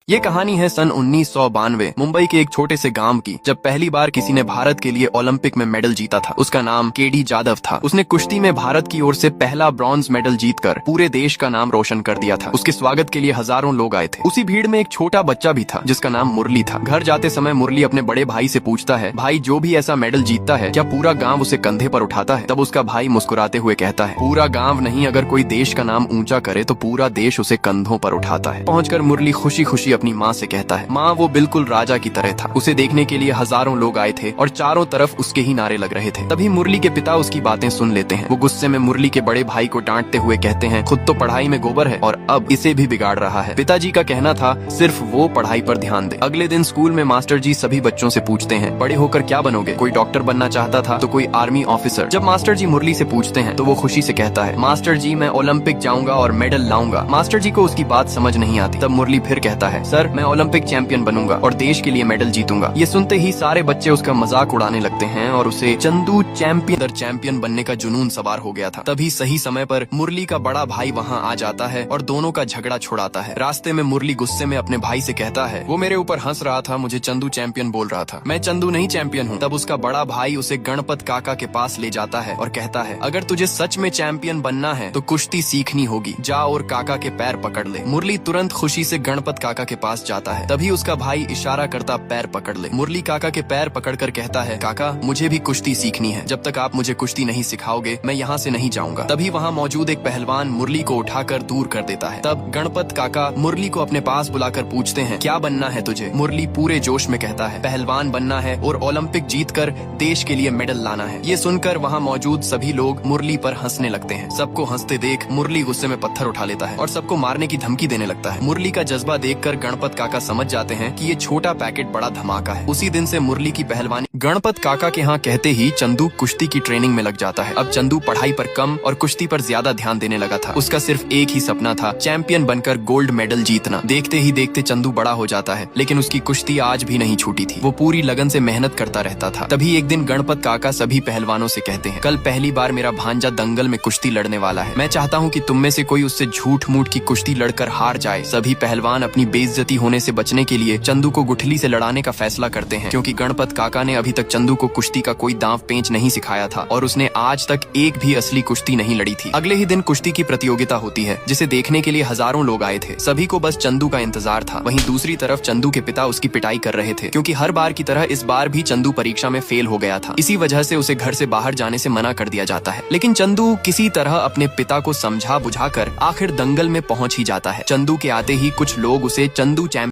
ये कहानी है सन 1992 मुंबई के एक छोटे से गांव की, जब पहली बार किसी ने भारत के लिए ओलंपिक में मेडल जीता था। उसका नाम केडी जाधव था। उसने कुश्ती में भारत की ओर से पहला ब्रॉन्ज मेडल जीतकर पूरे देश का नाम रोशन कर दिया था। उसके स्वागत के लिए हजारों लोग आए थे। उसी भीड़ में एक छोटा बच्चा भी था जिसका नाम मुरली था। घर जाते समय मुरली अपने बड़े भाई से पूछता है, भाई जो भी ऐसा मेडल जीतता है क्या पूरा गाँव उसे कंधे पर उठाता है? तब उसका भाई मुस्कुराते हुए कहता है, पूरा गाँव नहीं, अगर कोई देश का नाम ऊंचा करे तो पूरा देश उसे कंधों पर उठाता है। पहुंचकर मुरली खुशी खुशी अपनी माँ से कहता है, माँ वो बिल्कुल राजा की तरह था। उसे देखने के लिए हजारों लोग आए थे और चारों तरफ उसके ही नारे लग रहे थे। तभी मुरली के पिता उसकी बातें सुन लेते हैं। वो गुस्से में मुरली के बड़े भाई को डांटते हुए कहते हैं, खुद तो पढ़ाई में गोबर है और अब इसे भी बिगाड़ रहा है। पिताजी का कहना था, सिर्फ वो पढ़ाई पर ध्यान दे। अगले दिन स्कूल में मास्टर जी सभी बच्चों से पूछते हैं, बड़े होकर क्या बनोगे? कोई डॉक्टर बनना चाहता था तो कोई आर्मी ऑफिसर। जब मास्टर जी मुरली से पूछते हैं तो वो खुशी से कहता है, मास्टर जी मैं ओलंपिक जाऊंगा और मेडल लाऊंगा। मास्टर जी को उसकी बात समझ नहीं आती। तब मुरली फिर कहता है, सर मैं ओलंपिक चैंपियन बनूंगा और देश के लिए मेडल जीतूंगा। ये सुनते ही सारे बच्चे उसका मजाक उड़ाने लगते हैं और उसे चंदू चैंपियन बनने का जुनून सवार हो गया था। तभी सही समय पर मुरली का बड़ा भाई वहाँ आ जाता है और दोनों का झगड़ा छुड़ाता है। रास्ते में मुरली गुस्से में अपने भाई से कहता है, वो मेरे ऊपर हंस रहा था, मुझे चंदू चैंपियन बोल रहा था, मैं चंदू नहीं चैंपियन हूँ। तब उसका बड़ा भाई उसे गणपत काका के पास ले जाता है और कहता है, अगर तुझे सच में चैंपियन बनना है तो कुश्ती सीखनी होगी, जा और काका के पैर पकड़ ले। मुरली तुरंत खुशी से गणपत काका के पास जाता है। तभी उसका भाई इशारा करता पैर पकड़ ले। मुरली काका के पैर पकड़कर कहता है, काका मुझे भी कुश्ती सीखनी है, जब तक आप मुझे कुश्ती नहीं सिखाओगे मैं यहाँ से नहीं जाऊंगा। तभी वहाँ मौजूद एक पहलवान मुरली को उठाकर दूर कर देता है। तब गणपत काका मुरली को अपने पास बुलाकर पूछते हैं, क्या बनना है तुझे? मुरली पूरे जोश में कहता है, पहलवान बनना है और ओलंपिक जीतकर देश के लिए मेडल लाना है। ये सुनकर वहाँ मौजूद सभी लोग मुरली पर हंसने लगते हैं। सबको हंसते देख मुरली गुस्से में पत्थर उठा लेता है और सबको मारने की धमकी देने लगता है। मुरली का जज्बा देखकर गणपत काका समझ जाते हैं कि ये छोटा पैकेट बड़ा धमाका है। उसी दिन से मुरली की पहलवानी गणपत काका के यहाँ कहते ही चंदू कुश्ती की ट्रेनिंग में लग जाता है। अब चंदू पढ़ाई पर कम और कुश्ती पर ज्यादा ध्यान देने लगा था। उसका सिर्फ एक ही सपना था, चैंपियन बनकर गोल्ड मेडल जीतना। देखते ही देखते चंदू बड़ा हो जाता है, लेकिन उसकी कुश्ती आज भी नहीं छूटी थी। वो पूरी लगन से मेहनत करता रहता था। तभी एक दिन गणपत काका सभी पहलवानों से कहते हैं, कल पहली बार मेरा भांजा दंगल में कुश्ती लड़ने वाला है। मैं चाहता हूँ कि तुम में से कोई उससे झूठ मूठ की कुश्ती लड़कर हार जाए। सभी पहलवान अपनी बेइज्जती होने से बचने के लिए चंदू को गुठली से लड़ाने का फैसला करते हैं, क्योंकि गणपत काका ने अभी तक चंदू को कुश्ती का कोई दांव पेंच नहीं सिखाया था और उसने आज तक एक भी असली कुश्ती नहीं लड़ी थी। अगले ही दिन कुश्ती की प्रतियोगिता होती है, जिसे देखने के लिए हजारों लोग आए थे। सभी को बस चंदू का इंतजार था। वहीं दूसरी तरफ चंदू के पिता उसकी पिटाई कर रहे थे, क्योंकि हर बार की तरह इस बार भी चंदू परीक्षा में फेल हो गया था। इसी वजह से उसे घर से बाहर जाने से मना कर दिया जाता है। लेकिन चंदू किसी तरह अपने पिता को समझा बुझाकर आखिर दंगल में पहुंच ही जाता है। चंदू के आते ही कुछ लोग उसे चंदू चैंपियन